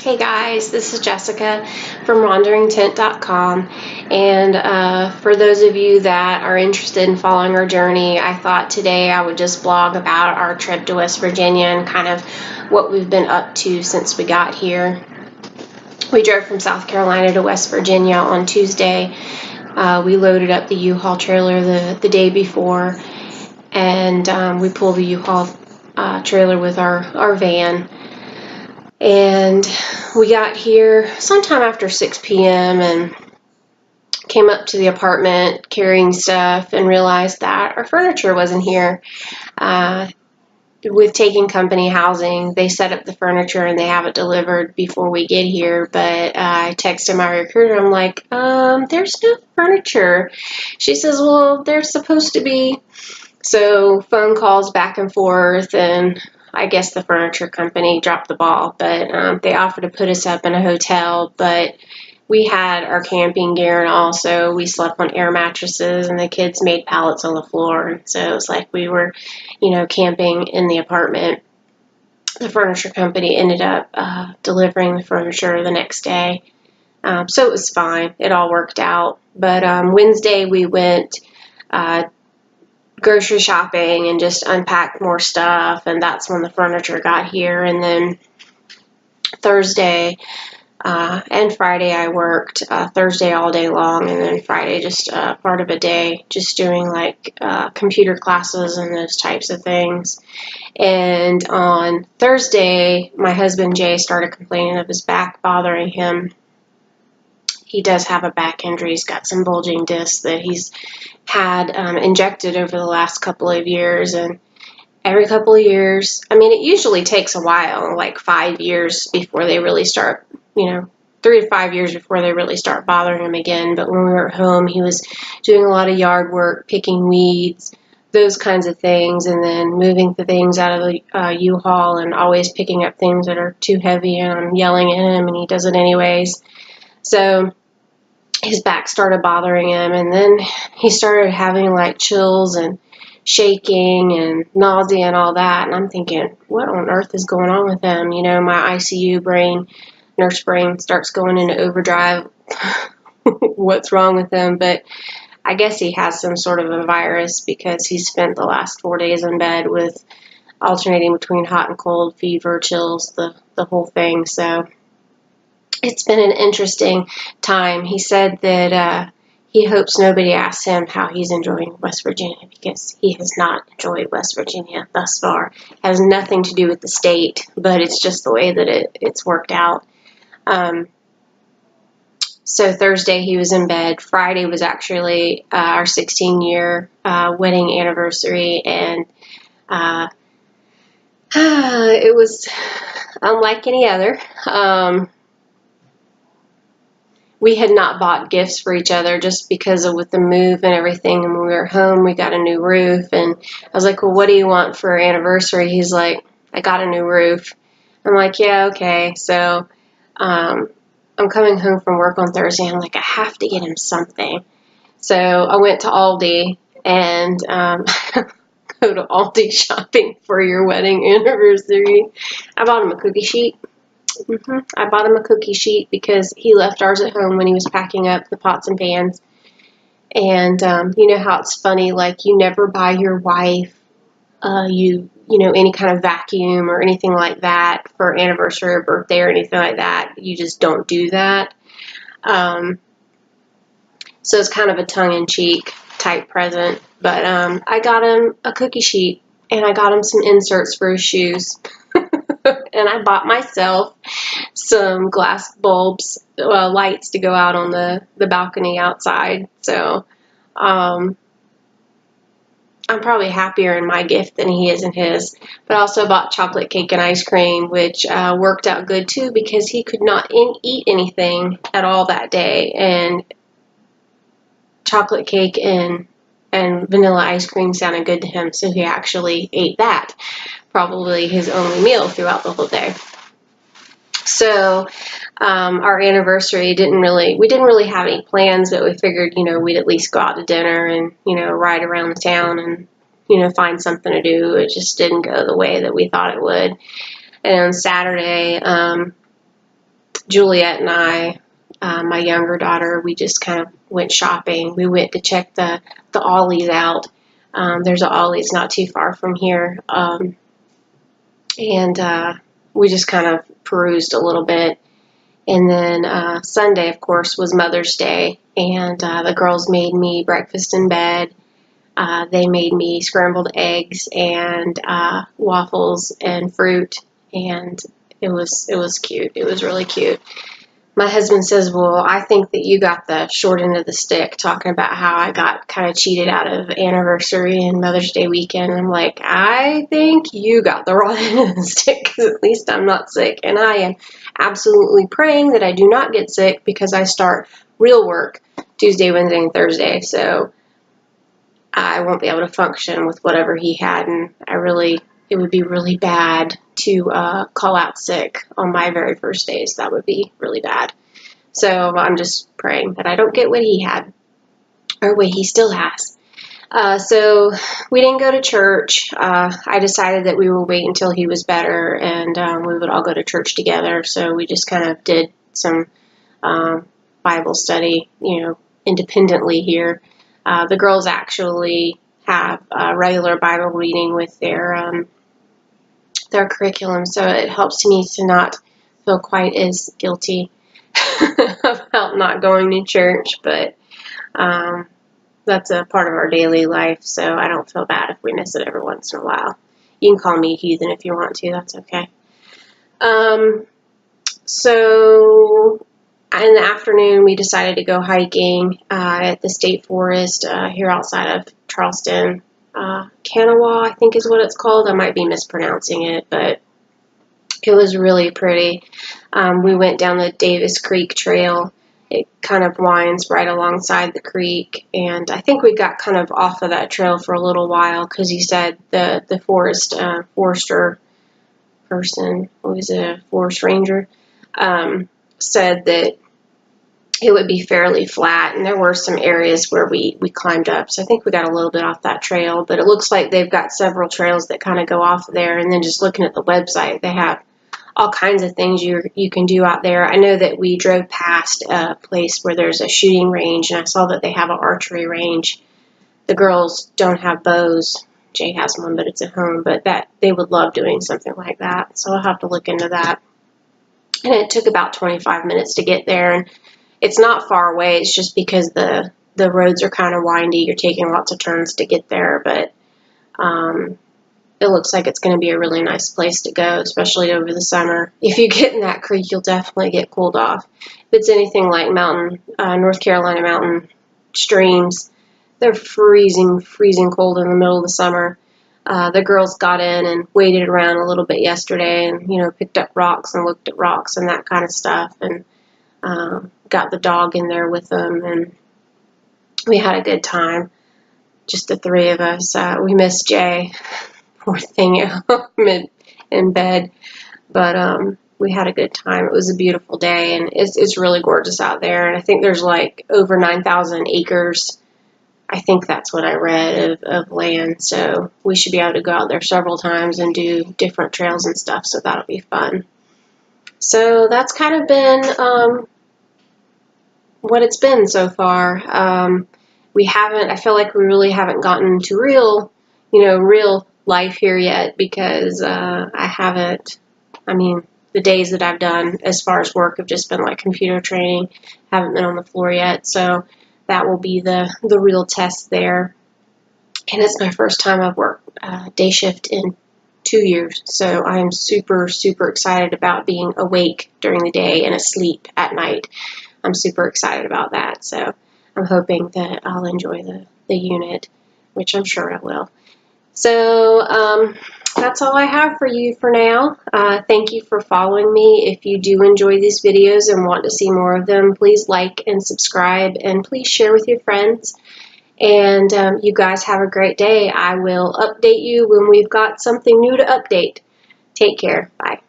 Hey guys, this is Jessica from WanderingTent.com, and for those of you that are interested in following our journey, I thought today I would just blog about our trip to West Virginia and kind of what we've been up to since we got here. We drove from South Carolina to West Virginia on Tuesday. We loaded up the U-Haul trailer the day before, and we pulled the U-Haul trailer with our van. And we got here sometime after 6 p.m. and came up to the apartment carrying stuff and realized that our furniture wasn't here. With taking company housing, they set up the furniture and they have it delivered before we get here. But I texted my recruiter. I'm like, there's no furniture. She says, well, there's supposed to be. So phone calls back and forth, and I guess the furniture company dropped the ball, but they offered to put us up in a hotel, but we had our camping gear, and also we slept on air mattresses, and the kids made pallets on the floor. So it was like we were, camping in the apartment. The furniture company ended up delivering the furniture the next day. So it was fine. It all worked out. But Wednesday we went grocery shopping and just unpacked more stuff, and that's when the furniture got here. And then Thursday and Friday I worked. Thursday all day long, and then Friday just part of a day just doing like computer classes and those types of things. And on Thursday my husband Jay started complaining of his back bothering him. He does have a back injury. He's got some bulging discs that he's had injected over the last couple of years, and every couple of years, it usually takes a while, like 5 years before they really start, 3 to 5 years before they really start bothering him again. But when we were at home, he was doing a lot of yard work, picking weeds, those kinds of things, and then moving the things out of the U-Haul and always picking up things that are too heavy, and I'm yelling at him, and he does it anyways. So his back started bothering him, and then he started having like chills and shaking and nausea and all that, and I'm thinking, what on earth is going on with him? My ICU brain, nurse brain starts going into overdrive. What's wrong with him? But I guess he has some sort of a virus, because he spent the last 4 days in bed with alternating between hot and cold, fever, chills, the whole thing. So it's been an interesting time. He said that he hopes nobody asks him how he's enjoying West Virginia, because he has not enjoyed West Virginia thus far. It has nothing to do with the state, but it's just the way that it's worked out. So Thursday he was in bed. Friday was actually our 16-year wedding anniversary, and it was unlike any other. We had not bought gifts for each other just because of with the move and everything. And when we were home, we got a new roof. And I was like, well, what do you want for our anniversary? He's like, I got a new roof. I'm like, yeah, okay. So I'm coming home from work on Thursday. I'm like, I have to get him something. So I went to Aldi, and go to Aldi shopping for your wedding anniversary. I bought him a cookie sheet. I bought him a cookie sheet because he left ours at home when he was packing up the pots and pans. And you know how it's funny, like you never buy your wife, any kind of vacuum or anything like that for anniversary or birthday or anything like that. You just don't do that. So it's kind of a tongue-in-cheek type present. But I got him a cookie sheet, and I got him some inserts for his shoes. And I bought myself some glass bulbs, lights to go out on the balcony outside. So I'm probably happier in my gift than he is in his. But I also bought chocolate cake and ice cream, which worked out good too, because he could not eat anything at all that day. And chocolate cake and vanilla ice cream sounded good to him, so he actually ate that. Probably his only meal throughout the whole day. So our anniversary we didn't really have any plans, but we figured, we'd at least go out to dinner and, ride around the town and, find something to do. It just didn't go the way that we thought it would. And on Saturday, Juliet and I, my younger daughter, we just kind of went shopping. We went to check the Ollie's out. There's a Ollie's not too far from here. And we just kind of perused a little bit. And then Sunday, of course, was Mother's Day, and the girls made me breakfast in bed. They made me scrambled eggs and waffles and fruit, and it was cute. It was really cute. My husband says, well, I think that you got the short end of the stick, talking about how I got kind of cheated out of anniversary and Mother's Day weekend. And I'm like, I think you got the wrong end of the stick, because at least I'm not sick. And I am absolutely praying that I do not get sick, because I start real work Tuesday, Wednesday, and Thursday. So I won't be able to function with whatever he had. And it would be really bad to call out sick on my very first days. That would be really bad. So I'm just praying that I don't get what he had, or what he still has. So we didn't go to church. I decided that we would wait until he was better, and we would all go to church together. So we just kind of did some Bible study, independently here. The girls actually have regular Bible reading with their curriculum, so it helps me to not feel quite as guilty about not going to church, but that's a part of our daily life, so I don't feel bad if we miss it every once in a while. You can call me a heathen if you want to, that's okay. So in the afternoon, we decided to go hiking at the state forest here outside of Charleston. Kanawha, I think is what it's called. I might be mispronouncing it, but it was really pretty. We went down the Davis Creek Trail. It kind of winds right alongside the creek, and I think we got kind of off of that trail for a little while, because he said the forester person, what was it, a forest ranger, said that it would be fairly flat, and there were some areas where we climbed up, so I think we got a little bit off that trail, but it looks like they've got several trails that kind of go off of there. And then just looking at the website, they have all kinds of things you can do out there. I know that we drove past a place where there's a shooting range, and I saw that they have an archery range. The girls don't have bows. Jay has one, but it's at home, but that they would love doing something like that, so I'll have to look into that. And it took about 25 minutes to get there, and it's not far away. It's just because the roads are kind of windy. You're taking lots of turns to get there, but it looks like it's going to be a really nice place to go, especially over the summer. If you get in that creek, you'll definitely get cooled off. If it's anything like North Carolina mountain streams, they're freezing cold in the middle of the summer. The girls got in and waded around a little bit yesterday, and picked up rocks and looked at rocks and that kind of stuff, and got the dog in there with them, and we had a good time, just the three of us. We missed Jay, poor thing, at home in bed, but we had a good time. It was a beautiful day, and it's really gorgeous out there, and I think there's like over 9,000 acres. I think that's what I read of land, so we should be able to go out there several times and do different trails and stuff, so that'll be fun. So that's kind of been what it's been so far. I feel like we really haven't gotten to real life here yet, because the days that I've done as far as work have just been like computer training, haven't been on the floor yet, so that will be the real test there. And it's my first time I've worked day shift in 2 years, so I'm super, super excited about being awake during the day and asleep at night. I'm super excited about that, so I'm hoping that I'll enjoy the unit, which I'm sure I will. So that's all I have for you for now. Thank you for following me. If you do enjoy these videos and want to see more of them, please like and subscribe, and please share with your friends. And you guys have a great day. I will update you when we've got something new to update. Take care. Bye.